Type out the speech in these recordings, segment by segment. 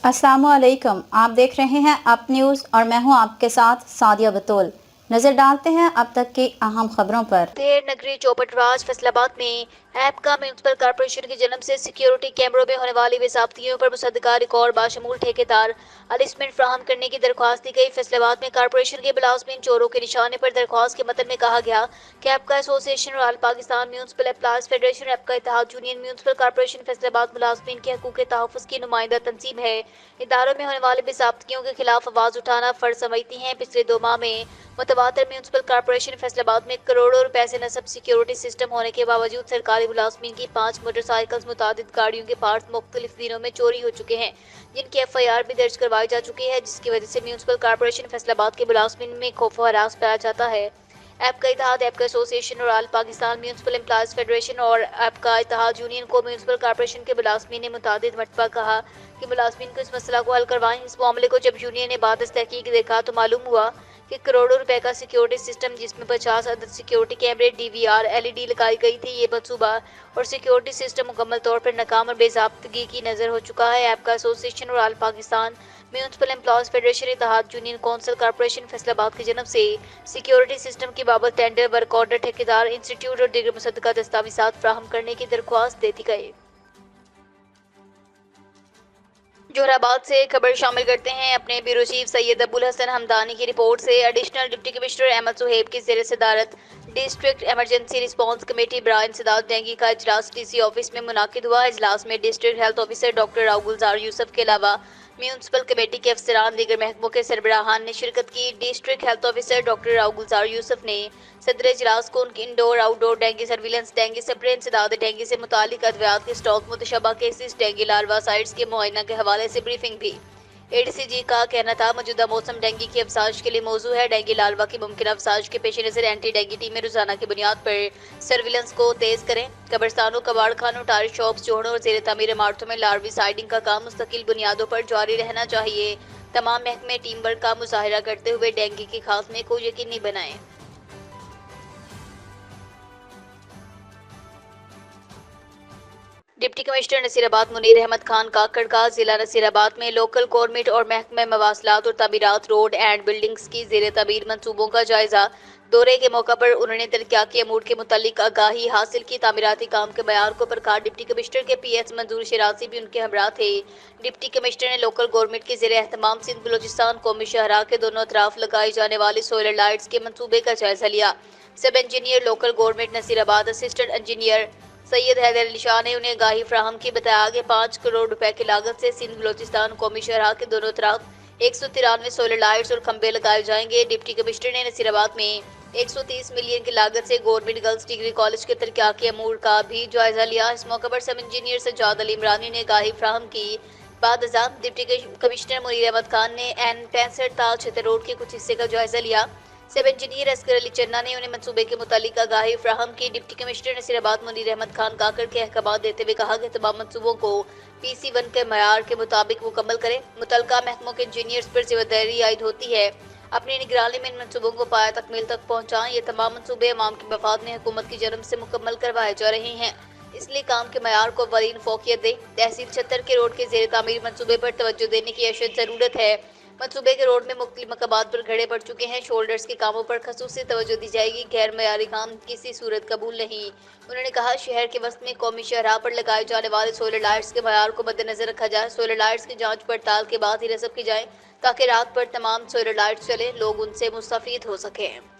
अस्सलामुअलैकुम। आप देख रहे हैं अप न्यूज़ और मैं हूं आपके साथ सादिया बतौल। नजर डालते हैं अब तक की अहम खबरों पर। देर नगरी चौपटराज फैसलाबाद में एपका म्यूनसिपल कॉर्पोरेशन के जन्म से सिक्योरिटी कैमरों में होने वाली बेज़ाब्तियों पर मुसद्दका रिकॉर्ड बाशमूल ठेकेदार अलिस्टमेंट फराहम करने की दरख्वास्त दी गई। फैसलाबाद में कॉर्पोरेशन के मुलाजमीन चोरों के निशाने पर दरख्वास्त के मतन में कहा गया कि एपका एसोसिएशन और all Pakistan municipal employees federation APCA इत्तेहाद यूनियन म्यूनसिपल कॉर्पोरेशन फैसलाबाद मुलाजमीन के हकूक़ तहफ़्फ़ुज़ की नुमाइंदा तंजीम है। इदारों में होने वाली बेज़ाब्तियों के खिलाफ आवाज़ उठाना फ़र्ज समझती हैं। पिछले 2 माह में मुतवातर म्यूनसिपल कॉर्पोरेशन फैसलाबाद में करोड़ों रुपए से नस्ब सिक्योरिटी सिस्टम होने के बावजूद सरकारी मुलाजमीन की 5 मोटरसाइकिल्स मुतादिद गाड़ियों के पार्ट्स मुख्तलिफ दिनों में चोरी हो चुके हैं, जिनकी FIR भी दर्ज करवाई जा चुकी है, जिसकी वजह से म्यूनसिपल कॉर्पोरेशन फैसलाबाद के मुलाजमीन में खौफ व हरास पाया जाता है। एपका इत्तेहाद, एपका एसोसिएशन और all Pakistan municipal employees federation और एपका इत्तेहाद यूनियन को म्यूनसिपल कॉर्पोरेशन के मुलाजमीन ने मुतादिद मरतबा कहा कि मुलाजमीन को इस मसला को हल करवाएं। इस मामले को जब यूनियन ने बाद तहकीक देखा तो मालूम हुआ कि करोड़ों रुपए का सिक्योरिटी सिस्टम, जिसमें 50 अदद सिक्योरिटी कैमरे, DVR, LED लगाई गई थी, ये मनसूबा और सिक्योरिटी सिस्टम मुकम्मल तौर पर नाकाम और बेज़ाब्तगी की नज़र हो चुका है। एपका एसोसिएशन और all Pakistan municipal employees federation इत्तेहाद यूनियन कौंसिल कॉर्पोरेशन फैसलाबाद की जनब से सिक्योरिटी सिस्टम की बाबत टेंडर, वर्क ऑर्डर, ठेकेदार, इंस्टीट्यूट और दीगर मुसद्दका दस्तावेज़ात फराहम करने की दरख्वास्त देती गई। जोहराबाद से खबर शामिल करते हैं अपने ब्यूरो चीफ सैयद अबुल हसन हमदानी की रिपोर्ट से। Additional deputy commissioner Ahmed Suhaib की ज़ेर सदारत डिस्ट्रिक्ट एमरजेंसी रिस्पांस कमेटी बराए इंसदाद डेंगू का इजलास DC ऑफिस में मुनाकिद हुआ। इजलास में district health officer doctor Rao Gulzar Yousuf के अलावा म्यूनसिपल कमेटी के अफसरान, दीगर महकमों के सरबराहान ने शिरकत की। District health officer doctor Rao Gulzar Yousuf ने सदर इजलास को उनकी indoor outdoor dengue surveillance, dengue spray, इंसदाद डेंगू से मुतालिक अद्वियात के स्टॉक, मुतशबा केसेस, डेंगू लार्वा साइट्स के मुआयना के हवाले से ब्रीफिंग भी। ADCG का कहना था मौजूदा मौसम डेंगू की अफसाश के लिए मौजू है। डेंगू लार्वा की मुमकिन अफसाश के पेश नज़र एंटी डेंगू टीमें रोजाना की बुनियाद पर सर्विलेंस को तेज करें। कब्रस्तानों, कबाड़ खानों, टायर शॉप्स, जोड़ों और जेर तामीर इमारतों में लार्वी साइडिंग का काम मुस्तकिल बुनियादों पर जारी रहना चाहिए। तमाम महकमे टीम वर्क का मुजाहिरा करते हुए डेंगू के खात्मे को यकीनी बनाएं। डिप्टी कमिश्नर नसीराबाद मुनीर अहमद खान काकड़ का जिला नसीराबाद में लोकल गवर्नमेंट और महकमे मवासलात और तामीरात रोड एंड बिल्डिंग्स की ज़ेर तामीर मंसूबों का जायजा। दौरे के मौका पर उन्होंने तरक्याती अमूर के मुतालिक आगाही हासिल की। तामीराती काम के मयार को परखार डिप्टी कमिश्नर के PS मंजूर शिराजी भी उनके हमरा थे। डिप्टी कमिश्नर ने लोकल गवर्नमेंट के ज़ेर एहतमाम सिंध बलोचिस्तान कौमी शाहराह के दोनों अतराफ लगाई जाने वाली सोलर लाइट्स के मंसूबे का जायजा लिया। Sub engineer local government Nasirabad assistant engineer Syed Haider Ali Shah ने उन्हें आगाही फ्राहम की। बताया कि 5 करोड़ रुपए की लागत से सिंध बलोचिस्तान कौमी शाहराह के दोनों तरफ 193 सोलर लाइट्स और खंबे लगाए जाएंगे। डिप्टी कमिश्नर ने नसीराबाद में 130 मिलियन की लागत से गवर्नमेंट गर्ल्स डिग्री कॉलेज के तरक्याती अमूर का भी जायजा लिया। इस मौके पर सब इंजीनियर सज्जाद अली इमरानी ने आगाही फ्राहम की। बाद अज़ां डिप्टी कमिश्नर मुनीर अहमद खान ने N65 ताल छतर रोड के कुछ हिस्से का जायजा लिया। सब इंजीनियर असगर अली चन्ना ने उन्हें मंसूबे के मुतालिक आगाही फ्राहम की। डिप्टी कमिश्नर नसीराबाद मुनीर अहमद खान काकड़ के अहकाम देते हुए कहा कि तमाम मंसूबों को PC1 के मयार के मुताबिक मुकम्मल करें। मुतलका महकमों के इंजीनियर्स पर जिम्मेदारी आयद होती है अपनी निगरानी में इन मंसूबों को पाया तकमील तक पहुँचाएं। ये तमाम मंसूबे अवाम के मफाद में हुकूमत की जन्म से मुकम्मल करवाए जा रहे हैं, इसलिए काम के मयार को अवलीन फोकियत दें। तहसील छत्तर के रोड के ज़ेर तामीर मंसूबे पर तवज्जो देने की अशद ज़रूरत है। मंसूबे के रोड में मुख्तलिफ मकामात पर खड़े पड़ चुके हैं। शोल्डर्स के कामों पर खसूसी तवज्जो दी जाएगी। गैर मयारी काम किसी सूरत कबूल नहीं। उन्होंने कहा शहर के वस्त में कौमी शाहराह पर लगाए जाने वाले सोलर लाइट्स के मयार को मद्देनजर रखा जाए। सोलर लाइट्स की जांच पड़ताल के बाद ही नस्ब की जाए ताकि रात पर तमाम सोलर लाइट्स चले, लोग उनसे मुस्तफीद हो सकें।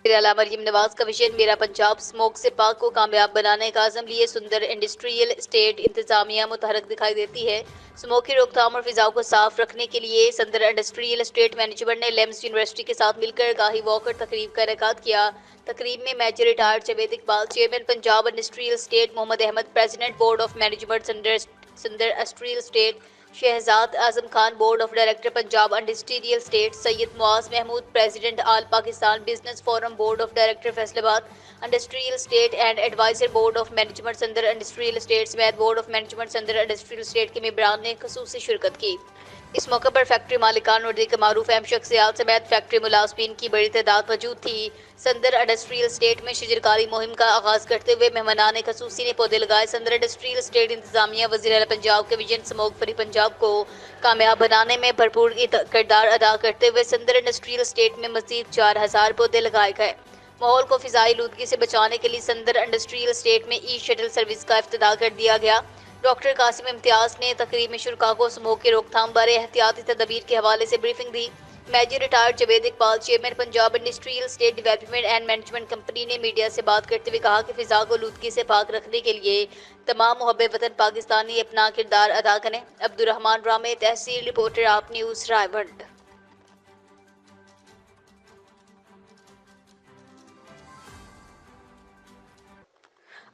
मरियम नवाज का विजन मेरा पंजाब स्मोक से पाक को कामयाब बनाने का आज़म लिए सुंदर इंडस्ट्रियल स्टेट इंतजामिया मुतहरक दिखाई देती है। स्मोक की रोकथाम और फिजाओं को साफ रखने के लिए सुंदर इंडस्ट्रियल स्टेट मैनेजमेंट ने लेम्स यूनिवर्सिटी के साथ मिलकर गाही वॉकर तकरीब का इनेकाद किया। तकरीब में major retired Javed Iqbal, chairman Punjab industrial state, Mohammad Ahmad, president board of management Sundar industrial state, Shahzad Azam Khan, board of director Punjab industrial state, Syed Muaz Mahmood, president all Pakistan business forum, board of director Faisalabad industrial state and advisor board of management Sundar industrial state समेत board of management Sundar industrial state के मेंबरान ने खसूसी शिरकत की। اس موقع پر factory مالکان اور دیگر معروف اہم شخصیات سمیت فیکٹری ملازمین کی بڑی تعداد موجود تھی۔ سندر انڈسٹریل اسٹیٹ میں شجرکاری مہم کا آغاز کرتے ہوئے مہمانان خصوصی نے پودے لگائے۔ سندر انڈسٹریل اسٹیٹ انتظامیہ وزیر اعلیٰ پنجاب کے ویژن اسموگ فری پنجاب کو کامیاب بنانے میں بھرپور کردار ادا کرتے ہوئے سندر انڈسٹریل اسٹیٹ میں مزید 4000 پودے لگائے گئے۔ ماحول کو فضائی آلودگی سے بچانے کے لیے سندر انڈسٹریل اسٹیٹ میں ای شٹل سروس کا افتتاح کر دیا گیا۔ ڈاکٹر قاسم امتیاز نے تقریب میں شرکاء کو اسموگ کی روک تھام بارے احتیاطی تدابیر کے حوالے سے بریفنگ دی۔ Major retired Javed Iqbal chairman Punjab industrial estate development and management company نے میڈیا سے بات کرتے ہوئے کہا کہ فضا کو آلودگی سے پاک رکھنے کے لیے تمام محب وطن پاکستانی اپنا کردار ادا کریں۔ عبدالرحمان رامے، تحصیل رپورٹر، آپ نیوز، رائے۔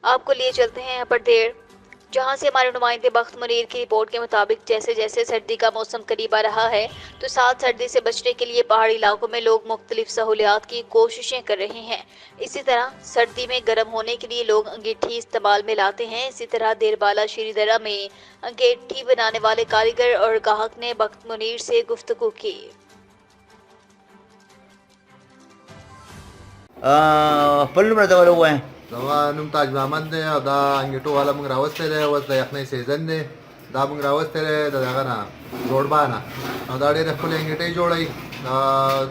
آپ کو لیے چلتے ہیں پردیر، جہاں سے ہمارے نمائندے بخت منیر کی رپورٹ کے مطابق جیسے جیسے سردی کا موسم قریب آ رہا ہے تو ساتھ سردی سے بچنے کے لیے پہاڑی علاقوں میں لوگ مختلف سہولیات کی کوششیں کر رہے ہیں۔ اسی طرح سردی میں گرم ہونے کے لیے لوگ انگیٹھی استعمال میں لاتے ہیں۔ اسی طرح دیر بالا شیری درہ میں انگیٹھی بنانے والے کاریگر اور گاہک نے بخت منیر سے گفتگو کی۔ پلو مرته ولا وای دا نوم تاج محمد دی او دا انګیټو والا موږ راوستی دی. اوس د یخنۍ سیزن دی، دا موږ راوستی دی د دغه نه زوړبا نه، او دا ډېرې ښکلې انګیټۍ جوړوي.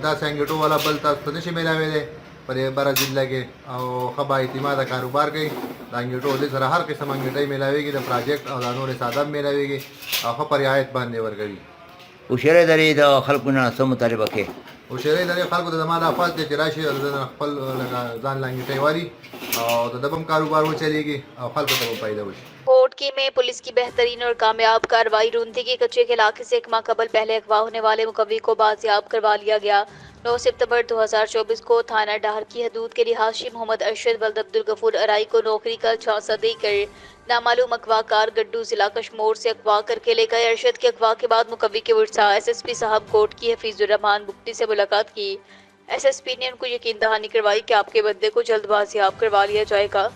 داسې انګیټو والا بل تاسو ته نشي میلاویدی په دې بره ضلع کې، او ښه بااعتماده کاروبار کوي. دا انګیټو دې سره هر قسم انګیټۍ میلاویږي، د پراجیکټ او دا نورې ساده هم میلاویږي، او ښه په رعایت باندې ورکوي. وشره درې د خلکو نه څه مطالبه کوي؟ هوښیارۍ لري خلکو ته زما دا فرض دی چې راشي او د خپل ځان له انګیټۍ والي او د ده به هم کاروبار وچلېږي او خلکو ته به فایده وشي. کوٹکی میں پولیس کی بہترین اور کامیاب کارروائی رونتی کے کچے کے علاقے سے ایک ماہ قبل پہلے اغوا ہونے والے مقوی کو بازیاب کروا لیا گیا۔ 9 ستمبر 2024 کو تھانہ ڈاہر کی حدود کے رہائشی محمد ارشد ولد عبدالغفور ارائی کو نوکری کا جھانسا دے کر نامعلوم اغوا کار گڈو ضلع کشمور سے اغوا کر کے لے گئے۔ ارشد کے اغوا کے بعد مقوی کے ورثاء ایس ایس پی صاحب کوٹکی حفیظ الرحمان بگٹی سے ملاقات کی۔ ایس ایس پی نے ان کو یقین دہانی کروائی کہ آپ کے بندے کو جلد بازیاب کروا لیا جائے گا۔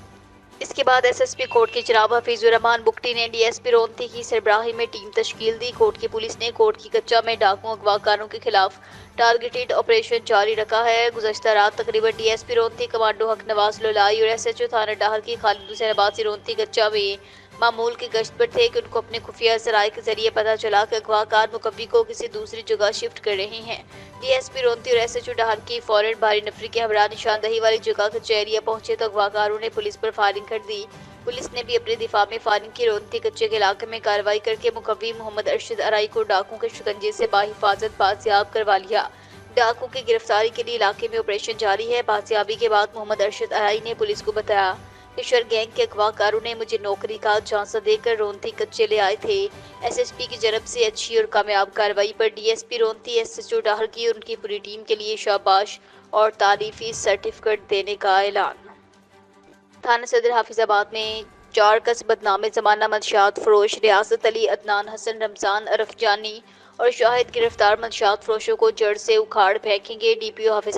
اس کے بعد ایس ایس پی کوٹ کی جناب حفیظ الرحمان بگٹی نے ڈی ایس پی رونتی کی سربراہی میں ٹیم تشکیل دی۔ کوٹ کی پولیس نے کوٹ کی کچا میں ڈاکو اغوا کاروں کے خلاف ٹارگیٹڈ آپریشن جاری رکھا ہے۔ گزشتہ رات تقریباً ڈی ایس پی رونتی کمانڈو حق نواز لولائی اور ایس ایچ او تھانہ ڈاہر کی خالد حسین آبادی رونتی کچا میں معمول کی گشت پر تھے کہ ان کو اپنے خفیہ ذرائع کے ذریعے پتہ چلا کہ اغوا کار مقوی کو کسی دوسری جگہ شفٹ کر رہے ہیں۔ ڈی ایس پی رونتی اور ایس ایچ او ڈاہر کی فوراً بھاری نفری کے ہمراہ نشاندہی والی جگہ کچا ایریا پہنچے تو اغوا کاروں نے پولیس پر فائرنگ کر دی۔ پولیس نے بھی اپنے دفاع میں فائرنگ کی۔ رونتی کچے کے علاقے میں کارروائی کر کے مقوی محمد ارشد ارائی کو ڈاکوں کے شکنجے سے باحفاظت بازیاب کروا لیا۔ ڈاکو کی گرفتاری کے لیے علاقے میں آپریشن جاری ہے۔ بازیابی کے بعد محمد ارشد ارائی نے پولیس کو بتایا کہ شر گینگ کے اغوا کاروں نے مجھے نوکری کا جھانسا دے کر رونتی کچے لے آئے تھے۔ ایس ایس پی کی جانب سے اچھی اور کامیاب کارروائی پر ڈی ایس پی رونتی، ایس ایچ او ڈاہر کی اور ان کی پوری ٹیم کے لیے شاباش اور تعریفی سرٹیفکیٹ دینے کا اعلان۔ تھانہ صدر حافظ آباد میں 4 کس بدنام زمانہ منشیات فروش ریاست علی، عدنان حسن، رمضان رفجانی اور شاہد گرفتار منشیات فروشوں کو جڑ سے اکھاڑ پھینکیں گے۔ ڈی پی او حافظ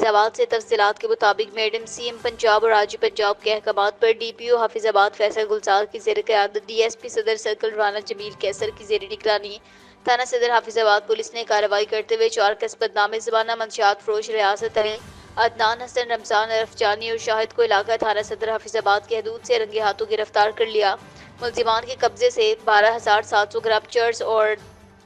آباد سے تفصیلات کے مطابق میڈم سی ایم پنجاب اور آج پنجاب کے احکامات پر ڈی پی او حافظ آباد فیصل گلزار کی زیر قیادت ڈی ایس پی صدر سرکل رانا جمیل کیسر کی زیر نگرانی تھانہ صدر حافظ آباد پولیس نے کارروائی کرتے ہوئے 4 کس بدنام زمانہ منشیات فروش ریاست علی، عدنان حسن، رمضان رفجانی اور شاہد کو علاقہ تھانہ صدر حافظ آباد کی حدود سے رنگے ہاتھوں گرفتار کر لیا۔ ملزمان کے قبضے سے 12,700 گرام چرس اور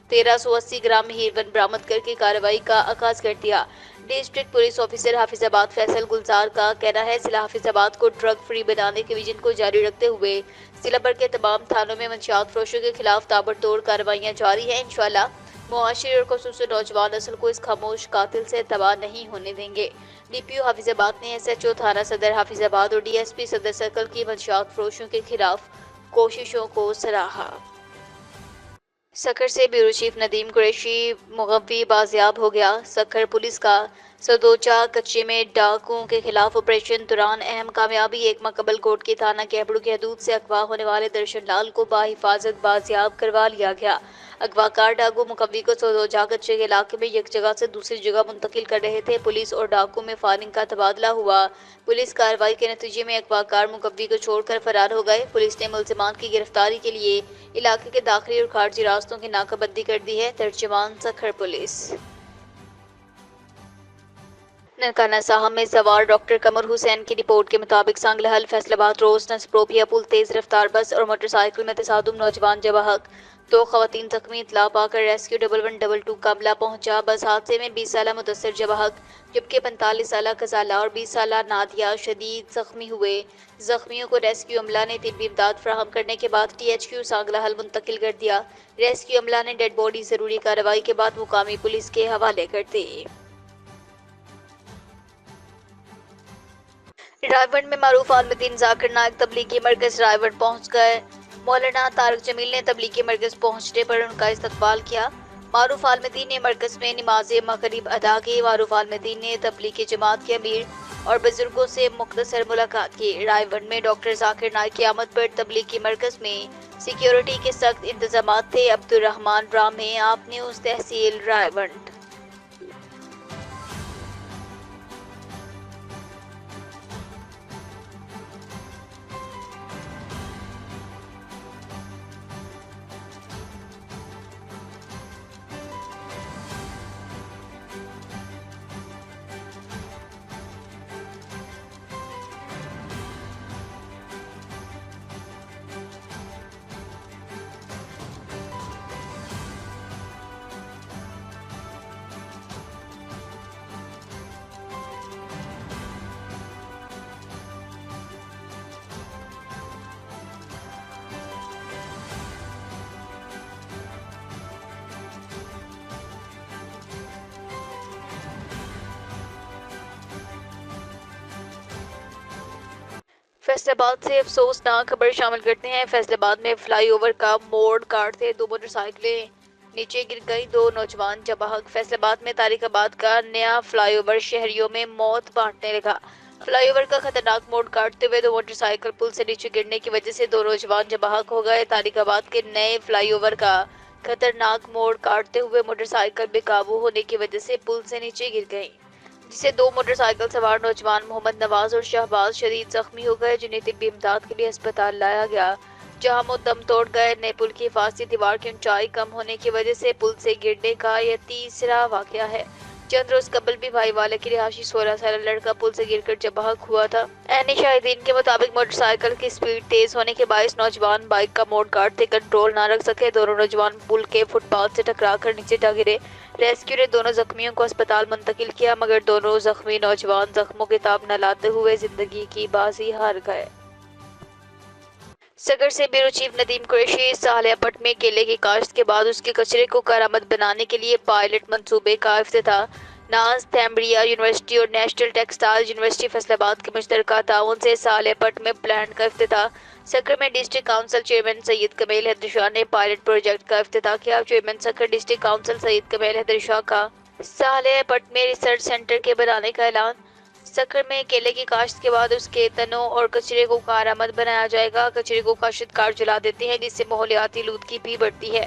1380 گرام ہیروین برآمد کر کے کارروائی کا آغاز کر دیا۔ ڈسٹرکٹ پولیس آفیسر حافظ آباد فیصل گلزار کا کہنا ہے ضلع حافظ آباد کو ڈرگ فری بنانے کے ویژن کو جاری رکھتے ہوئے ضلع بھر کے تمام تھانوں میں منشیات فروشوں کے خلاف تابڑتوڑ کارروائیاں جاری ہیں۔ انشاءاللہ معاشرے اور خصوصاً نوجوان نسل کو اس خاموش قاتل سے تباہ نہیں ہونے دیں گے۔ ڈی پی او حافظ آباد نے ایس ایچ او تھانہ صدر حافظ آباد اور ڈی ایس پی صدر سرکل کی منشیات فروشوں کے خلاف کوششوں کو سراہا۔ سکھر سے بیورو چیف ندیم قریشی مغوی بازیاب ہو گیا۔ سکھر پولیس کا सदोचा कच्चे में डाकुओं के खिलाफ ऑपरेशन दौरान अहम कामयाबी। एक माह कबल कोट के थाना केबड़ू की हदूद से अगवा होने वाले दर्शन लाल को बाहिफाजत बाजियाब करवा लिया गया। अगवाकार डाकू मुकव्वी को सदोचा कच्चे के इलाके में एक जगह से दूसरी जगह मुंतकिल कर रहे थे। पुलिस और डाकू में फायरिंग का तबादला हुआ। पुलिस कार्रवाई के नतीजे में अगवाकार मुकव्वी को छोड़कर फरार हो गए। पुलिस ने मुल्जिमान की गिरफ्तारी के लिए इलाके के दाखिली और खारजी रास्तों की नाकाबंदी कर दी है। तर्जुमान सखर पुलिस। ननकाना साहब में सवार डॉक्टर कमर हुसैन की रिपोर्ट के मुताबिक सांगलहल फैसलाबाद रोज नसप्रोपिया पुल तेज रफ्तार बस और मोटरसाइकिल में तसादुम, नौजवान जवाहक, 2 खवातीन जख्मी। इतला पाकर रेस्क्यू 1112 का अमला पहुंचा। बस हादसे में 20 साला मुदस्सिर जवाहक जबकि 45 साला गजाला और 20 साला नादिया शदीद जख्मी हुए। जख्मियों को रेस्क्यू अमला ने तिब्बी इमदाद फराहम करने के बाद THQ सांगलहल मुंतकिल कर दिया। रेस्क्यू अमला ने डेड बॉडी जरूरी कार्रवाई के बाद मुकामी पुलिस के हवाले कर दी। रायवंड में मारूफ आलमदीन जाकिर नायक तबलीगी मरकज रायवंड पहुंच गए। मौलाना तारक जमील ने तबलीगी मरकज पहुंचने पर उनका इस्तकबाल किया। मारूफ आलमदीन ने मरकज में नमाज मगरिब अदा की। मारूफ आलमदीन ने तबलीगी जमात के अमीर और बुजुर्गों से मुख्तसर मुलाकात की। रायवंड में डॉक्टर जाकिर नायक की आमद पर तबलीगी मरकज में सिक्योरिटी के सख्त इंतजाम थे। अब्दुर्रहमान रामे, आप न्यूज़, तहसील रायवंड। फैसलाबाद से अफसोसनाक खबर शामिल करते हैं। फैसलाबाद में फ्लाईओवर का मोड़ काटते 2 मोटरसाइकिलें नीचे गिर गई, 2 नौजवान जबाहक। फैसलाबाद में तारिकाबाद का नया फ्लाईओवर शहरियों में मौत बांटने लगा। फ्लाईओवर का खतरनाक मोड़ काटते हुए 2 मोटरसाइकिल पुल से नीचे गिरने की वजह से 2 नौजवान जबाहक हो गए। तारिकाबाद के नए फ्लाईओवर का खतरनाक मोड़ काटते हुए मोटरसाइकिल बेकाबू होने की वजह से पुल से नीचे गिर गई, जिससे 2 मोटरसाइकिल सवार नौजवान मोहम्मद नवाज और शहबाज शदीद जख्मी हो गए, जिन्हें तिब्बी इमदाद के लिए अस्पताल लाया गया, जहां वो दम तोड़ गए। नए पुल की हिफाजती दीवार की ऊंचाई कम होने की वजह से पुल से गिरने का यह तीसरा वाकया है। चंद रोज कबल भी भाई वाले की रिहायशी 16 साल लड़का पुल से गिरकर जबाहक हुआ था। ऐने शाहिदीन के मुताबिक मोटरसाइकिल की स्पीड तेज होने के बायस नौजवान बाइक का मोड़ काटते कंट्रोल न रख सके। दोनों नौजवान पुल के फुटपाथ से टकराकर नीचे जा गिरे। रेस्क्यू ने दोनों जख्मियों को अस्पताल मुंतकिल किया, मगर दोनों जख्मी नौजवान जख्मों के ताब न लाते हुए जिंदगी की बाजी हार गए। सगर से ब्यूरो चीफ नदीम कुरैशी सालियापट में केले की काश्त के बाद उसके कचरे को कारामद बनाने के लिए पायलट मंसूबे का इफ्तिताह। नाज थैम्बरिया यूनिवर्सिटी और नेशनल टेक्सटाइल यूनिवर्सिटी फैसलाबाद के मुश्तरका ताउन से सालियापट में प्लांट का इफ्तिताह। सकर में district council chairman Syed Kamil Haider Shah ने पायलट प्रोजेक्ट का इफ्तिताह किया। Chairman Sukkur district council Syed Kamil Haider Shah का सालियापट में रिसर्च सेंटर के बनाने का ऐलान। सकर में केले की काश्त के बाद उसके तनों और कचरे को कारामद बनाया जाएगा। कचरे को काश्तकार जला देते हैं, जिससे माहौलियाती आलूदगी भी बढ़ती है।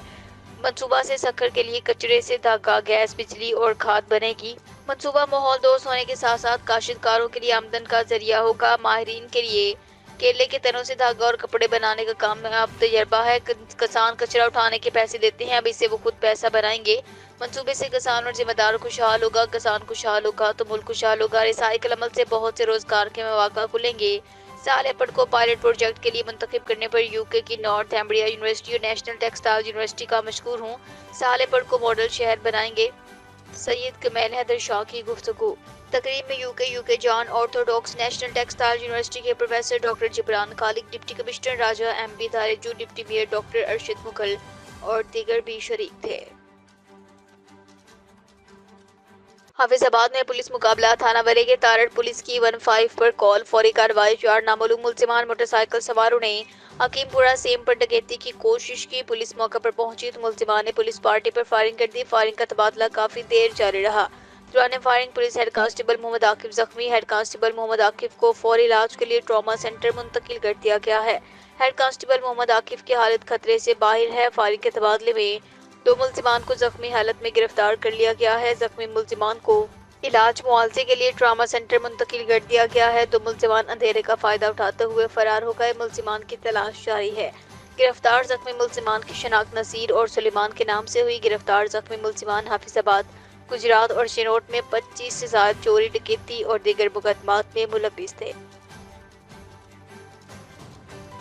मंसूबा से सकर के लिए कचरे से धागा, गैस, बिजली और खाद बनेगी। मंसूबा माहौल दोस्त होने के साथ साथ काश्तकारों के लिए आमदन का जरिया होगा। माहिरीन के लिए केले के तनों से धागा और कपड़े बनाने का काम अब तजर्बा है। किसान कचरा उठाने के पैसे देते हैं, अब इससे वो खुद पैसा बनाएंगे। मंसूबे से किसान और जिम्मेदार खुशहाल होगा। किसान खुशहाल होगा तो मुल्क खुशहाल होगा। रिसाइकल अमल से बहुत से रोजगार के मौके खुलेंगे। सालियापट को पायलट प्रोजेक्ट के लिए मुंतखब करने पर यूके की नॉर्थ थैम्बरिया यूनिवर्सिटी और नेशनल टेक्सटाइल यूनिवर्सिटी का मशकूर हूँ। सालियापट को मॉडल शहर बनाएंगे। सैयद कमेल हैदर शाह की गुफ्तगू। तकरीब में UK John orthodox national textile university के professor doctor Jibran Khaliq, deputy commissioner Raja MB Darejo, deputy mayor doctor Arshad Mughal और दीगर भी शरीक थे। हाफिजाबाद में पुलिस मुकाबला। थाना वली के तारड़ पुलिस की 15 पर कॉल, फौरी कार्रवाई। 4 नामालूम मुल्जिमान मोटरसाइकिल सवारों ने हकीमपुरा सेम पर डकैती की कोशिश की। पुलिस मौके पर पहुंची तो मुल्जिमान ने पुलिस पार्टी पर फायरिंग कर दी। फायरिंग का तबादला काफी देर जारी रहा। दौरान firing police head constable Mohammad Aqib जख्मी। हेड कांस्टेबल मोहम्मद आकिब को फौरी इलाज के लिए ट्रॉमा सेंटर मुंतकिल कर दिया गया है। हेड कांस्टेबल मोहम्मद आकिब की हालत खतरे से बाहर है। फायरिंग के तबादले में 2 मुलजिमान को जख्मी हालत में गिरफ्तार कर लिया गया है। जख्मी मुलजिमान को इलाज मुआवजे के लिए ट्रॉमा सेंटर मुंतकिल कर दिया गया है। 2 मुलजिमान अंधेरे का फायदा उठाते हुए फरार हो गए। मुलजिमान की तलाश जारी है। गिरफ्तार जख्मी मुलजिमान की शनाख्त नसीर और सुलेमान के नाम से हुई। गिरफ्तार जख्मी मुलजिमान हाफिजाबाद, गुजरात और शिनोट में 25 से ज्यादा चोरी, डकैती और दीगर मुकदमात में मुलव्विस थे।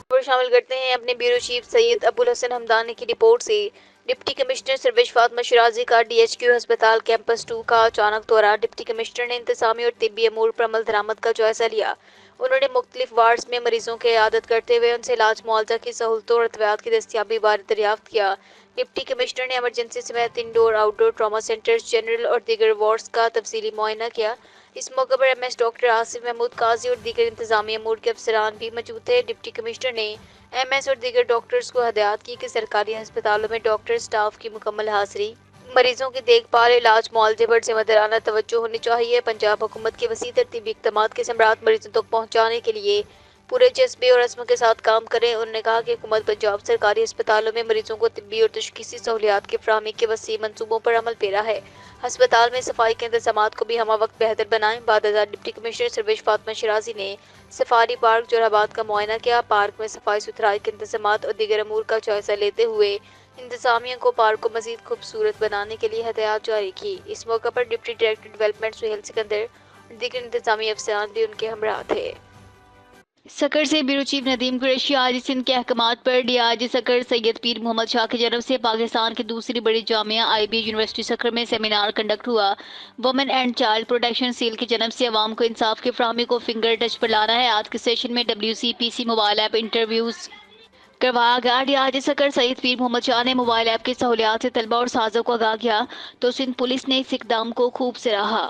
खबर शामिल करते हैं अपने ब्यूरो चीफ सैयद अबुल हसन हमदानी की रिपोर्ट से। डिप्टी कमिश्नर सर्वेश फातिमा शिराजी का DHQ अस्पताल कैंपस 2 का अचानक दौरा। डिप्टी कमिश्नर ने इंतजामी और तिब्बी अमूर पर अमल दरामद का जायजा लिया। उन्होंने मुख्तलिफ वार्ड्स में मरीजों की इयादत करते हुए उनसे इलाज मुआवजा की सहूलतों और अद्वियात की दस्तियाबी बारे दरियाफ्त किया। डिप्टी कमिश्नर ने एमरजेंसी समेत indoor outdoor trauma centres, general और दीगर वार्ड्स का तफसीली मुआयना किया। इस मौके पर MS डॉक्टर आसिफ महमूद काजी और दीगर इंतजामी अमूर के अफसरान भी मौजूद थे। डिप्टी कमिश्नर ने MS और दीगर डॉक्टर्स को हदायत की कि सरकारी अस्पतालों में डॉक्टर स्टाफ की मुकम्मल हाजिरी, मरीजों की देखभाल, इलाज मुआवजे पर जिम्मेदाराना तवज्जो होनी चाहिए। पंजाब हुकूमत के वसी तरतीबी इक़दामात के समरात मरीजों तक पहुँचाने के लिए पूरे जज्बे और अज़्म के साथ काम करें। उन्होंने कहा कि हुकूमत पंजाब सरकारी अस्पतालों में मरीजों को तिब्बी और तशख़ीसी सहूलियात की फराहमी के वसी मंसूबों पर अमल पेरा है। अस्पताल में सफाई के इंतजामात को भी हमा वक्त बेहतर बनाएं। बादशाह डिप्टी कमिश्नर सर्वेश फातिमा शिराजी ने सफारी पार्क जोराबाद का मुआयना किया। पार्क में सफाई सुथराई के इंतजामात और दीगर अमूर का जायजा लेते हुए इंतजामिया को पार्क को मजीद खूबसूरत बनाने के लिए हदायत जारी की। इस मौके पर deputy director development Suhail Sikandar और दीगर इंतजामी अफसरान भी उनके हमरा थे। सकर से ब्यूरो चीफ नदीम कुरैशी आज सिंध के अहकामात पर DIG सकर सैयद पीर मोहम्मद शाह की जानब से पाकिस्तान की दूसरी बड़ी जामिया IB यूनिवर्सिटी सकर में सेमिनार कंडक्ट हुआ। Women and child protection cell की जानब से अवाम को इंसाफ की फराहमी को फिंगर टच पर लाना है। आज के सेशन में WCPC मोबाइल ऐप इंटरव्यूज करवाया गया। DIG सकर सैयद पीर मोहम्मद शाह ने मोबाइल ऐप की सहूलियात से तलबा और साजों को आगाह किया तो सिंध पुलिस ने इस इकदाम को खूब सराहा।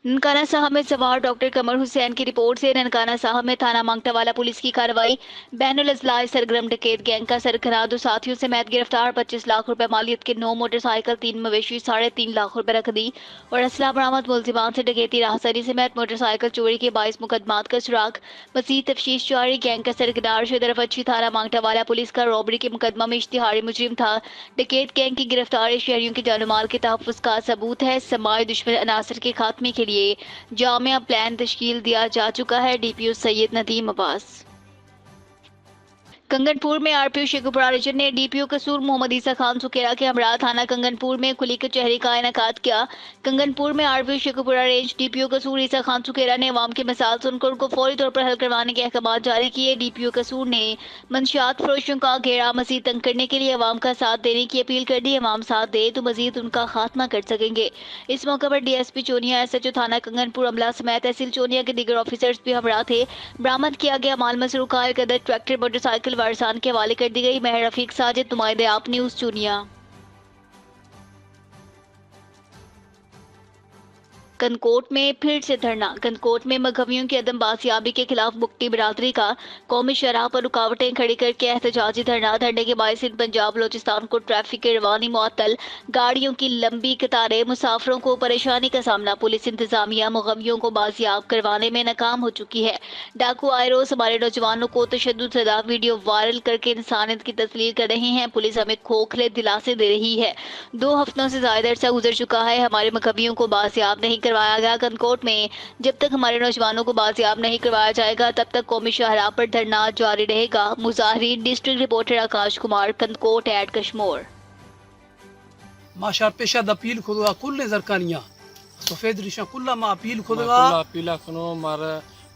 ननकाना साहब में सवार डॉक्टर कमर हुसैन की रिपोर्ट से ननकाना साहब में थाना मांगटावाला पुलिस की कार्रवाई। बैनुल अजलाई सरगर्म डकैत गैंग का सरगना 2 साथियों समेत गिरफ्तार। 25 लाख रुपए मालियत के 9 मोटरसाइकिल, 3 मवेशी, 3.5 लाख रुपए रख दी और असला बरामद। मुलजिमान से डकैती, राहसरी समेत मोटरसाइकिल चोरी के 22 मुकदमात का सुराग। मजीद तफ्तीश जारी। गैंग का सरगना शदरफची थाना मांगटावाला पुलिस का रॉबरी के मुकदमा में इश्तिहारी मुजरिम था। डकैत गैंग की गिरफ्तारी शहरियों के जानमाल के तहफ़्फ़ुज़ का सबूत है। समाई दुश्मन अनासर के खात्मे के लिए जामिया प्लान तश्कील दिया जा चुका है। DPO सैयद नदीम अब्बास। कंगनपुर में RPO शेखुपुरा रीजन ने DPO कसूर मोहम्मद ईसा खान सुकेरा के हमरा थाना कंगनपुर में खुली कचहरी का इनेकाद किया। कंगनपुर में RPO शेखुपुरा रेंज DPO कसूर ईसा खान सुकेरा ने अवाम के मसाल सुनकर उनको फौरी तौर पर हल करवाने के अहकाम जारी किए। DPO कसूर ने मंशियात फरोशों का घेरा मजीद तंग करने के लिए अवाम का साथ देने की अपील कर दी। अवाम साथ दे तो मजीद उनका खात्मा कर सकेंगे। इस मौके पर DSP चोनिया, SHO थाना कंगनपुर अमला समेत तहसील चोनिया के दीगर ऑफिसर्स भी हमरा थे। बरामद किया गया माल मसरूक का एक अदद ट्रैक्टर मोटरसाइकिल वारसान के हवाले कर दी गई। मेहर रफीक साजिद, नुमाइंदे आप न्यूज़ चुनिया। कनकोट में फिर से धरना। कनकोट में मगहवियों की अदम बासियाबी के खिलाफ बुकटी बिरादरी का कौमी शराह पर रुकावटें खड़ी करके एहतजाजी धरना। धरने के बायस पंजाब बलोचिस्तान को ट्रैफिक की रवानी मुअत्तल, गाड़ियों की लंबी कतारें, मुसाफिरों को परेशानी का सामना। पुलिस इंतजामिया मगहवियों को बाजियाब करवाने में नाकाम हो चुकी है। डाकू आए रोज हमारे नौजवानों को तशद्दुद सदा वीडियो वायरल करके इंसानियत की तस्लील कर रहे हैं। पुलिस हमें खोखले दिलासे दे रही है। 2 हफ्तों से ज्यादा अरसा गुजर चुका है, हमारे मगहवियों को बाजियाब नहीं करवाया गया। कनकोट में जब तक हमारे नौजवानों को बाजियाब नहीं करवाया जाएगा तब तक कौमी शाहराह पर धरना जारी रहेगा। मुजाहिरीन। District reporter Akash Kumar, कनकोट add Kashmir. माशा पेशा अपील खुदगा कुल जरकानिया सफेद रिशा कुल्ला मा अपील खुदगा अपीला खनो मार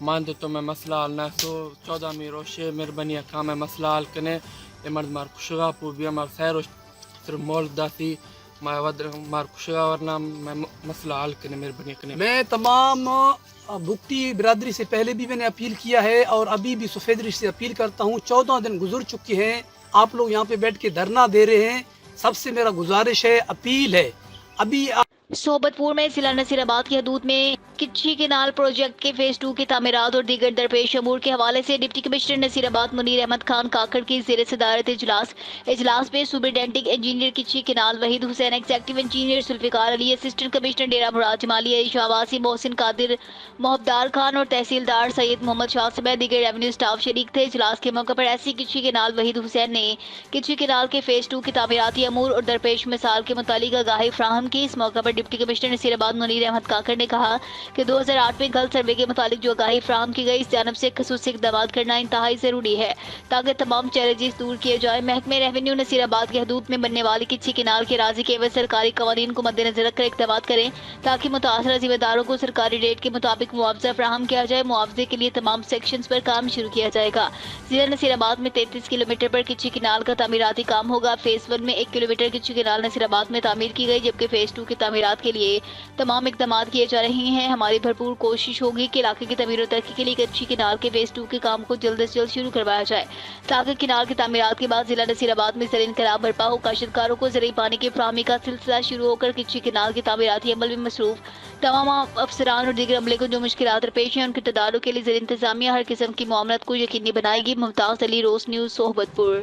मान तो मैं मसला हल ना सो 14 में रोशे मेहरबानी का मैं मसला हल कने मर्द मार खुशगा पूबिया मार सैर सिर्फ मोल दासी मार खुशगा वरना मैं मसला हल कने मेहरबानी कने। मैं तमाम भुगती बिरादरी से पहले भी मैंने अपील किया है और अभी भी सफेद रिश से अपील करता हूँ। 14 दिन गुजर चुके हैं, आप लोग यहाँ पे बैठ के धरना दे रहे हैं। सबसे मेरा गुजारिश है, अपील है, अभी सोबतपुर में जिला नसीराबाद की हदूद में किच्छी केनाल प्रोजेक्ट के फेज 2 की तामीरात और दीगर दरपेश अमूर के हवाले से डिप्टी कमिश्नर नसीराबाद मुनीर अहमद खान काकड़ की ज़ेर सदारत इजलास में superintending engineer Kachhi canal Waheed Hussain, executive engineer Zulfiqar Ali, assistant commissioner Dera Murad Jamali, शाहवासी मोहसिन कादिर, मोहब्बदार खान और तहसीलदार सैयद मोहम्मद शाह समेत दीगर रेवेन्यू स्टाफ शरीक थे। इजलास के मौके पर ऐसी किच्छी केनाल वहीद हुसैन ने किच्छी केनाल के फेज 2 की तामीराती अमूर और दरपेश मिसाल के मुतालिक आगाही फ्राहम की। इस मौके पर डिप्टी कमिश्नर नसीराबाद मुनीर अहमद काकड़ ने कहा कि 2008 में गलत सर्वे के मुतालिक जो आगाही फ्राहम की गई, इस जानब से खसूसी इक़दाम करना इंतहाई ज़रूरी है ताकि तमाम चैलेंजेस दूर किए जाए। महकमे रेवेन्यू नसीराबाद के हदूद में बनने वाली किच्छी केनाल के राजी के एवज सरकारी कवानीन को मद्देनजर रखकर इक़दाम करें ताकि मुतासरा जिम्मेदारों को सरकारी रेट के मुताबिक मुआवजा फ्राहम किया जाए। मुआवजे के लिए तमाम सेक्शंस पर काम शुरू किया जाएगा। जिला नसीराबाद में 33 किलोमीटर पर किच्छी केनाल का तामीराती काम होगा। फेज 1 में 1 किलोमीटर किच्छी केनाल नसीराबाद में तामीर की गई, जबकि फेज 2 की तामीरात के लिए तमाम इक़दाम किए जा रहे हैं। हमारी भरपूर कोशिश होगी कि इलाके की तमीर और तरक्की के लिए किच्छी केनाल के फेज 2 के काम को जल्द से जल्द शुरू करवाया जाए ताकि केनाल की तामीरात के बाद जिला नसीराबाद में ज़र इनकलाब बरपा हो। काश्तकारों को ज़रिए पानी की फराहमी का सिलसिला शुरू होकर किच्छी केनाल की तामीराती अमल में मसरूफ तमाम अफसरान और दीगर अमले को जो मुश्किलात दरपेश हैं उनके तदारुक के लिए ज़र इंतजामिया हर किस्म की मामलत को यकीनी बनाएगी। मुमताज़ अली, रोज़ न्यूज़, सोहबतपुर।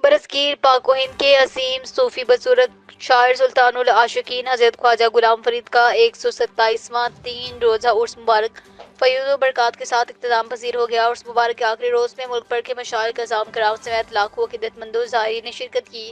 बरसगीर पाक व हिंद के असीम सूफी बुजुर्ग शायर सुल्तानुल आशिकीन हज़रत ख्वाजा गुलाम फरीद का 127वां 3 रोज़ा उर्स मुबारक फयूज़ व बरक़ात के साथ इख्तिताम पज़ीर हो गया। उर्स मुबारक के आखिरी रोज़ में मुल्क भर के मशाइख, अज़ाम कराम समेत लाखों अक़ीदतमंदों ज़ायरीन ने शिरकत की।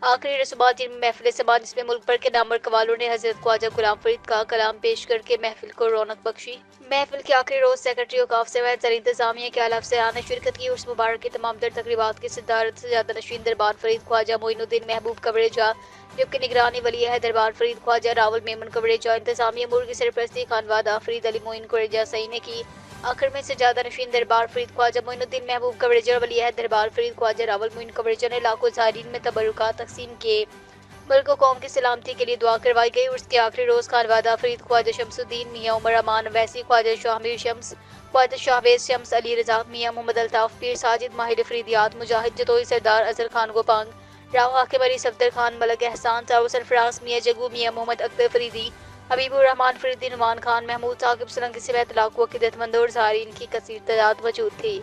आखिरी रस्मात जिनमें महफिल समात, जिसमें मुल्क भर के नामवर कवालों ने हज़रत ख्वाजा गुलाम फरीद का कलाम पेश करके महफिल को रौनक बख्शी। महफिल के आखिरी रोज़ सेक्रेटरी औकाफ समेत ज़र इंतज़ामिया के आला अफ़सरान ने शिरकत की। उर्स मुबारक की तमाम तर तकरीबात की सदारत सजादा नशीन दरबार फरीद ख्वाजा मोइनुद्दीन महबूब कवरेजा, जबकि निगरानी वली है दरबार फरीद ख्वाजा रावल मेमन कवरेजा। इंतज़ामिया अमूर की सरपरस्ती खानवादा फरीद अली मोइन कवरेजा सही ने की। आखिर में सजादा नशीन दरबार फरीद ख्वाजा मोइनुद्दीन महबूब कवरेजा वली है दरबार फरीद ख्वाजा रावल मोइन कवरेजा ने लाखों ज़ायरीन में तबरुकात तकसीम किए। मुल्क व कौम की सलामती के लिए दुआ करवाई गई। उसके आखिरी रोज़ खानवादा फरीद ख्वाजा शमसुद्दीन मियाँ उमर अमान वैसी, ख्वाजा शाहमीर शम्स, ख्वाजा शाहवेज शम्स, अली रज़ा मियाँ मोहम्मद अल्ताफ़, पीर साजिद, माहिर फरीदियात, मुजाहिद जतोई, सरदार अजहर खान गोपांग, राव हाकिम अली, सफदर खान, मलक एहसान, सारो सरफराज, मियाँ जगू, मियाँ मोहम्मद अख्तर फरीदी, हबीबुर रहमान फरीदी, नुमान खान, महमूद साकिब सलंगी समेत लाखों अक़ीदतमंदों और ज़ायरीन की कसीर तादाद मौजूद थी।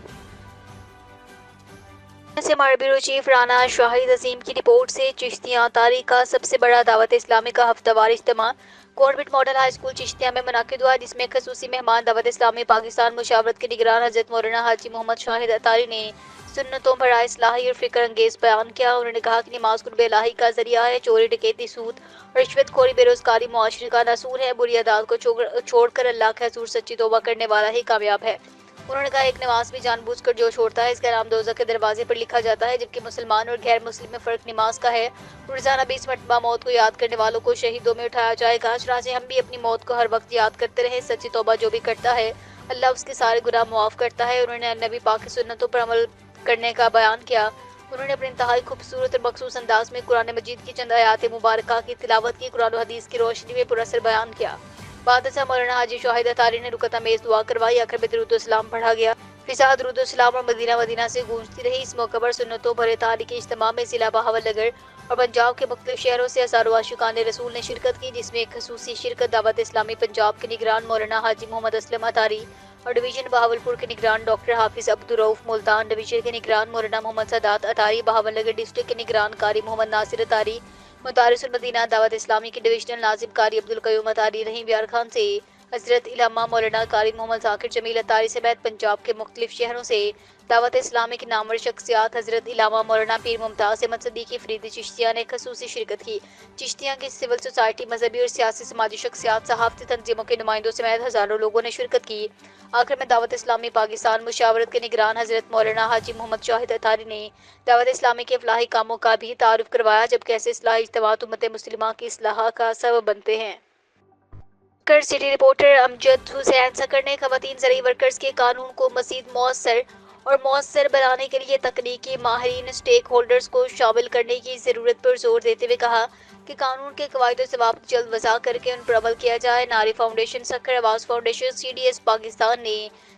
से हमारे ब्यूरो चीफ राना शाहिद अजीम की रिपोर्ट से चिश्तियाँ तारीख का सबसे बड़ा दावत इस्लामी का हफ्तावार इज्तिमा government model high school Chishtiya में मुनाकिद हुआ, जिसमें खसूसी मेहमान दावत इस्लामी पाकिस्तान मुशावरत के निगरान हज़रत मौलाना हाजी मोहम्मद शाहिद अतारी ने सुन्नतों भरा इस्लाही और फिक्र अंगेज बयान किया। उन्होंने कहा कि नमाज कुर्ब इलाही का जरिया है। चोरी, डकैती, सूद और रिश्वतखोरी बेरोजगारी मुआशरे का नासूर है। बुरी आदत को छोड़कर अल्लाह के हुजूर सच्ची तौबा करने वाला ही कामयाब है। उन्होंने कहा, एक नमाज भी जानबूझकर जो छोड़ता है इसका नाम दोज़ख के दरवाजे पर लिखा जाता है, जबकि मुसलमान और गैर मुस्लिम में फ़र्क नमाज का है। रोज़ाना 20 मरतबा मौत को याद करने वालों को शहीदों में उठाया जाएगा। चुनांचे हम भी अपनी मौत को हर वक्त याद करते रहे। सच्ची तौबा जो भी करता है अल्लाह उसके सारे गुनाह मुआफ़ करता है। उन्होंने नबी पाक की सुन्नतों पर अमल करने का बयान किया। उन्होंने अपने इंतहाई खूबसूरत और मखसूस अंदाज में कुरान मजीद की चंद आयात मुबारक की तिलावत की। कुरान और हदीस की रोशनी में पुरअसर बयान किया। बाद से मौलाना हाजी शाहिद अतारी ने रुकत अमेज़ दुआ करवाई। आखिर में दुरूद सलाम पढ़ा गया। फिजा दुरूद सलाम और मदीना से गूंजती रही। इस मौके पर सुन्नतों भरे तारीख़ इज्तिमा में जिला बहावलनगर और पंजाब के मुख्तलिफ शहरों से हज़ारों आशिकान रसूल ने शिरकत की, जिसमें एक खसूसी शिरकत दावत इस्लामी पंजाब के निगरान मौलाना हाजी मोहम्मद असलम अतारी और डिवीज़न बहावलपुर के निगरान डॉक्टर हाफिज़ अब्दुल रऊफ़, मुल्तान डिवीज़न के निगरान मौलाना मोहम्मद सदात अतारी, बहावलनगर डिस्ट्रिक्ट के निगरान कारी मोहम्मद नासिर अतारी, मुतारिसुल मदीना दावत इस्लामी के डिविजनल नाजिम कारी अब्दुल कयूम अतारी, रहीम यार खान से हज़रत इलामा मौलाना कारी मोहम्मद ज़ाकिर जमील अतारी समेत पंजाब के मुख्तलिफ शहरों से दावत इस्लामी के नामवर शख्सियात हज़रत इलामा मौलाना पीर मुमताज़ अहमद सदीकी फरीदी चिश्तिया ने खसूसी शिरकत की। चिश्तिया की सिविल सोसाइटी, मजहबी और सियासी समाजी शख्सियात, सहाफ़ती तंजीमों के नुमाइंदों समेत हज़ारों लोगों ने शिरकत की। आखिर में दावत इस्लामी पाकिस्तान मुशावरत के निगरान हज़रत मौलाना हाजी मोहम्मद शाहिद अतारी ने दावत इस्लामी के इफ्लाही कामों का भी तारुफ करवाया, जबकि ऐसे इस्लाही इज्तिमात उम्मत मुस्लिमा की इस्लाह का सबब बनते हैं। City reporter Amjad Hussain sucker ने खवातीन ज़रूरी वर्कर्स के कानून को मज़ीद मौसर बनाने के लिए तकनीकी माहिरीन स्टेक होल्डर्स को शामिल करने की ज़रूरत पर जोर देते हुए कहा कि कानून के कवायद ज़वाबित जल्द वज़ा करके उन पर अमल किया जाए। नारी फाउंडेशन, सकर आवाज़ फाउंडेशन, CDS पाकिस्तान ने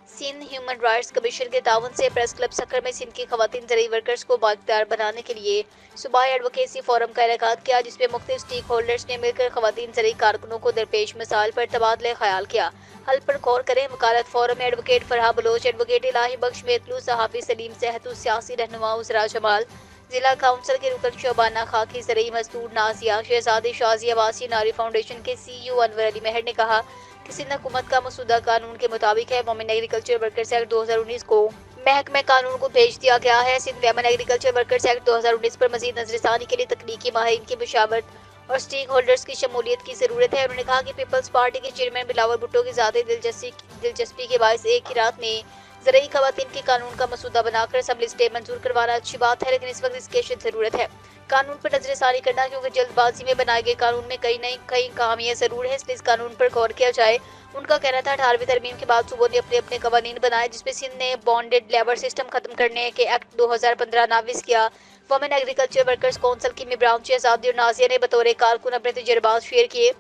सिंध ह्यूमन राइट्स कमीशन के ताउन से प्रेस क्लब सकर में सिंध की खवातीन ज़रूरी वर्कर्स को बाइख्तियार बनाने के लिए सूबाई एडवोकेसी फोरम का इनेकाद किया, जिसमें मुख्तलिफ स्टेक होल्डर्स ने मिलकर खवातीन ज़रूरी कारकुनों को दरपेश मसाइल पर तबादला ख्याल किया। حل پر غور کریں۔ وکالت فورم میں ایڈوکیٹ فرحہ بلوچ، ایڈوکیٹ الہی بخش میتلو، صحافی سلیم صحتو، سیاسی رہنما عزرا جمال، ضلع کونسل کے رکن شعبانہ خاکی، زرعی مزدور نازیہ، شہزادی شازی آواسی ناری فاؤنڈیشن کے CEO انور علی مہر نے کہا کہ سندھ حکومت کا مسودہ قانون کے مطابق ہے۔ وومن ایگریکلچر ورکرز ایکٹ 2019 کو محکمہ قانون کو بھیج دیا گیا ہے۔ Sindh women agriculture workers act 2019 پر مزید نظر ثانی کے لیے تکنیکی ماہرین کی مشاورت اور سٹیک ہولڈرز کی شمولیت کی ضرورت ہے۔ انہوں نے کہا کہ پیپلز پارٹی کے چیئرمین بلاول بھٹو کی ذاتی دلچسپی کے باعث ایک ہی رات میں زرعی خواتین کے قانون کا مسودہ بنا کر اسمبلی سے منظور کروانا اچھی بات ہے، لیکن اس وقت اس کی اشد ضرورت ہے قانون پر نظر ثانی کرنا، کیونکہ جلد بازی میں بنائے گئے قانون میں کئی خامیاں ضرور ہیں، اس لیے اس قانون پر غور کیا جائے۔ ان کا کہنا تھا 18ویں ترمیم کے بعد صوبوں نے اپنے اپنے قوانین بنائے، جس میں سندھ نے بانڈڈ لیبر سسٹم ختم کرنے کے ایکٹ 2015 نافذ کیا۔ وومن ایگریکلچر ورکرز کونسل کی ممبران شہزادی اور نازیہ نے بطور کارکن اپنے تجربات شیئر کیے،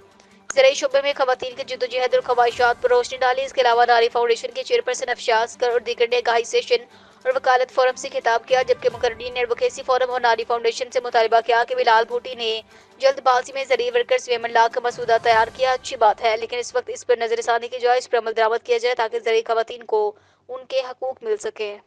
زرعی شعبے میں خواتین کی جدوجہد اور خواہشات پر روشنی ڈالی۔ اس کے علاوہ ناری فاؤنڈیشن کے چیئرپرسن افشاس کر اور دیگر نے آگاہی سیشن اور وکالت فورم سے خطاب کیا، جبکہ مقررین نے ایڈوکیسی فورم اور ناری فاؤنڈیشن سے مطالبہ کیا کہ بلال بھوٹی نے جلد بازی میں زرعی ورکرز ویمن لا کا مسودہ تیار کیا، اچھی بات ہے، لیکن اس وقت اس پر نظر ثانی کی جائے، اس پر عمل درآمد کیا جائے تاکہ زرعی خواتین کو ان کے حقوق مل سکیں۔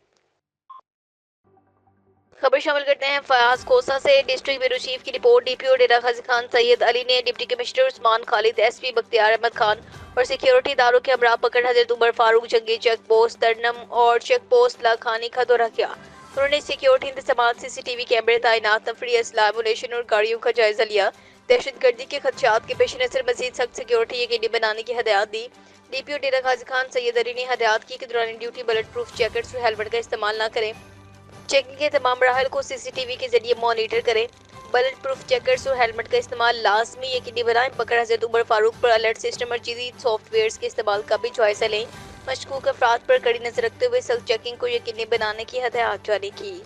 خبر شامل کرتے ہیں فیاض کوسہ سے۔ ڈسٹرکٹ بیورو چیف کی رپورٹ۔ DPO ڈیرہ غازی خان سید علی نے ڈپٹی کمشنر عثمان خالد، SP بختیار احمد خان اور سیکیورٹی اداروں کے ہمراہ پکڑ حضرت عمر فاروق جنگی چیک پوسٹ ترنم اور چیک پوسٹ لاکھانی کا دورہ کیا۔ انہوں نے سیکیورٹی انتظامات، CCTV کیمرے تعینات، تفریحی اسلحہ، ایمونیشن اور گاڑیوں کا جائزہ لیا۔ دہشت گردی کے خدشات کے پیش نظر مزید سخت سیکیورٹی یقینی بنانے کی ہدایات دی۔ DPO ڈیرہ غازی خان سید علی نے ہدایات کی کہ دوران ڈیوٹی بلٹ پروف جیکٹس اور ہیلمٹ کا استعمال نہ کریں، چیکنگ کے تمام مراحل کو CCTV کے ذریعے مانیٹر کریں، بلٹ پروف جیکٹس اور ہیلمٹ کا استعمال لازمی یقینی بنائیں، پکڑ حضرت عمر فاروق پر الرٹ سسٹم اور جدید سافٹ ویئرز کے استعمال کا بھی جائزہ لیں، مشکوک افراد پر کڑی نظر رکھتے ہوئے سیلف چیکنگ کو یقینی بنانے کی ہدایات جاری کی۔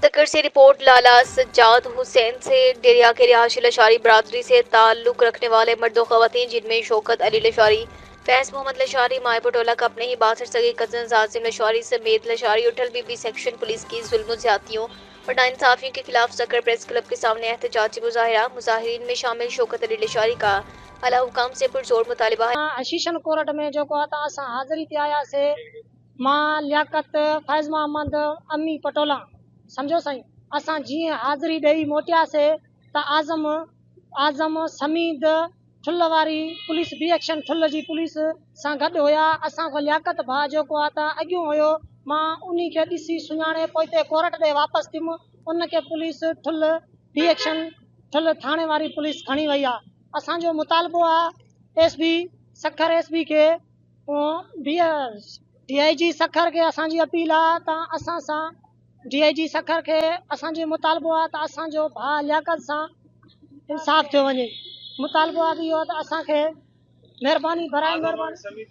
تکر سے رپورٹ۔ لالا سجاد حسین سے ڈیریا کے رہائشی لشاری برادری سے تعلق رکھنے والے مرد و خواتین، جن میں شوکت علی لشاری، فیض محمد لشاری، مائے پٹولہ کا اپنے ہی 62 سگے کزن عاصم لشاری سمیت لشاری اٹھل بی سیکشن پولیس کی ظلم و زیادتیوں اور ناانصافیوں کے خلاف سکر پریس کلب کے سامنے احتجاجی مظاہرہ۔ مظاہرین میں شامل شوکت علی لشاری کا اعلیٰ حکام سے پرزور مطالبہ ہے۔ حشیشن کورٹ میں جو اساں حاضری تے آیا سے ماں لیاقت فیض محمد امی پٹولہ سمجھو سائیں اساں جی حاضری ڈئی موٹیا سے تا آزم سمید ٹھل واری پولیس بی ایکشن ٹھل جی پولیس سان گڈ ہویا۔ اساں کو لیاقت بھا جو کو آتا اگیوں ہوयो ماں انہی کے ڈسی سنانے پوئتے کورٹ دے واپس تم ان کے police Thul B section Thul تھانے واری پولیس کھنی وئی آ۔ اساں جو مطالبو آ SB سکھر SB کے DIG سکھر کے اساں جی اپیل آ تا اساں سان DIG سکھر کے اساں جو مطالبو آ تا اساں جو بھا لیاقت سان انصاف تھیو ونے۔ مطالبو آ بھی ہو تا اساں کے مہربانی برائے مہربانی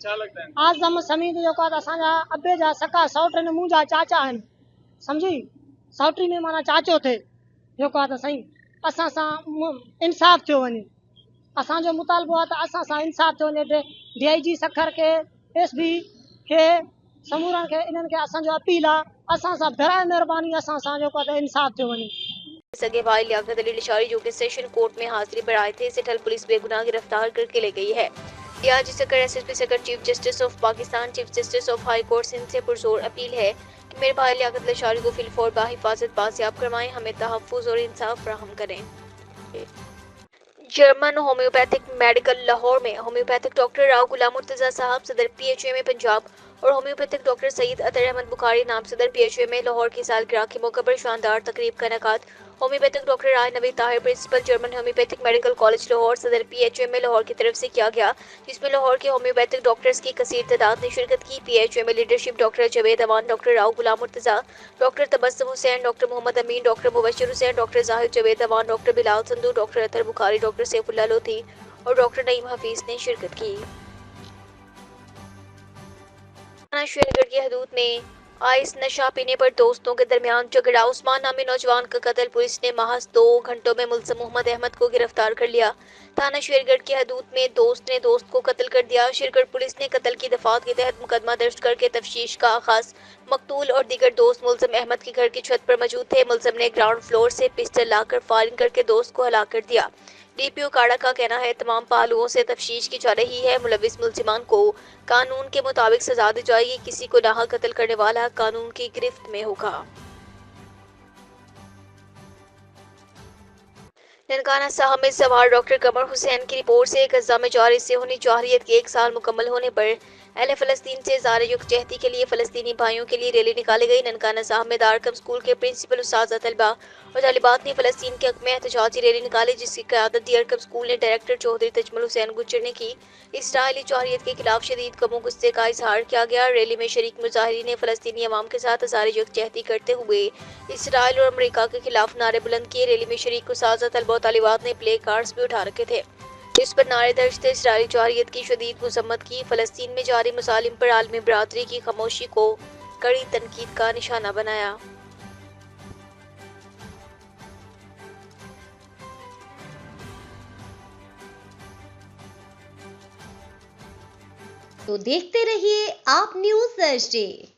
آزم سمید جو کو اساں جا ابے جا سکا سوٹن مون جا چاچا ہیں سمجھی سوٹری میں مانا چاچو تھے جو کو تا سائیں اساں سان انصاف تھیو ونے۔ اساں جو مطالبو آ تا اساں سان انصاف تھیو ونے۔ DIG سکھر کے SB کے سمورن کے انہن کے اساں جو اپیل آ اساں سان برائے مہربانی اساں سان جو کو تا انصاف تھیو ونے۔ سگے بھائی لیاقت علی لشاری جو کہ سیشن کورٹ میں حاضری پر آئے تھے، اسے ٹھل پولیس بے گناہ گرفتار کر کے لے گئی ہے۔ DIG Sukkur SSP Sukkur chief justice of Pakistan, chief justice of high court Sindh سے پرزور اپیل ہے کہ میرے بھائی لیاقت لشاری کو فی الفور بحفاظت بازیاب کروائیں، ہمیں تحفظ اور انصاف فراہم کریں۔ جرمن ہومیوپیتھک میڈیکل لاہور میں ہومیوپیتھک ڈاکٹر راؤ غلام مرتضیٰ صاحب صدر PHA میں پنجاب اور ہومیوپیتھک ڈاکٹر سعید اطہر احمد بخاری نام صدر PHA میں لاہور کی سالگرہ کے موقع پر شاندار تقریب کا انعقاد۔ Homeopathic doctor Rai Naveed Tahir principal German homeopathic medical college Lahore صدر PHA میں لاہور کی طرف سے کیا گیا، جس میں لاہور کے ہومیوپیتھک ڈاکٹرز کی کثیر تعداد نے شرکت کی۔ PHA میں لیڈرشپ ڈاکٹر جاوید امان، ڈاکٹر راؤ غلام مرتضیٰ، ڈاکٹر تبسم حسین، ڈاکٹر محمد امین، ڈاکٹر مبشر حسین، ڈاکٹر زاہد جاوید امان، ڈاکٹر بلال سندھو، ڈاکٹر اطہر بخاری، ڈاکٹر سیف اللہ لودھی اور ڈاکٹر نعیم حفیظ نے شرکت کی۔ شیر گڑھ کی حدود میں آئس نشہ پینے پر دوستوں کے درمیان جھگڑا، عثمان نامی نوجوان کا قتل، پولیس نے محض 2 گھنٹوں میں ملزم محمد احمد کو گرفتار کر لیا۔ تھانہ شیر گڑھ کی حدود میں دوست نے دوست کو قتل کر دیا۔ شیر گڑھ پولیس نے قتل کی دفعات کے تحت مقدمہ درج کر کے تفتیش کا آغاز۔ مقتول اور دیگر دوست ملزم احمد کے گھر کی چھت پر موجود تھے۔ ملزم نے گراؤنڈ فلور سے پسٹل لا کر فائرنگ کر کے دوست کو ہلاک کر دیا۔ DPO काड़ा का कहना है तमाम पहलुओं से तफ्तीश की जा रही है। मुलविस मुलजिमान को कानून के मुताबिक सजा दी जाएगी। किसी को नाहक कत्ल करने वाला कानून की गिरफ्त में होगा। ननकाना साहब में सवार डॉक्टर कमर हुसैन की रिपोर्ट से गजा में जारी सेहूनी जाहिरियत के 1 साल मुकम्मल होने पर अहले फ़लस्तीन से ज़ार यकजहती के लिए फ़लस्तीनी भाइयों के लिए रैली निकाली गई। ननकाना साहब में दारकम स्कूल के प्रिंसिपल उस्ताद तलबा और तालिबात ने फ़लस्तीन के हक़ में एहतजाजी रैली निकाली, जिसकी क़यादत डीआरकम स्कूल ने डायरेक्टर चौधरी तजमल हुसैन गुज्जर ने की। इसराइली जाहिरियत के खिलाफ शदीद गम और गुस्से का इजहार किया गया। रैली में शरीक मुजाहिरीन ने फ़लस्तीनी अवाम के साथ ज़ार यकजहती करते हुए इसराइल और अमरीका के खिलाफ नारे बुलंद किए। रैली में शरीक उस्ताद तलबा और तालिबात ने प्ले कार्ड्स भी उठा रखे थे, इस पर नारे दर्ज थे। इसराइली जाहिरियत की शदीद मजम्मत की। फ़लस्तीन में जारी मसालिम पर आलमी बरादरी की खामोशी को कड़ी तनकीद का निशाना बनाया। तो देखते रहिए आप न्यूज़ एचडी।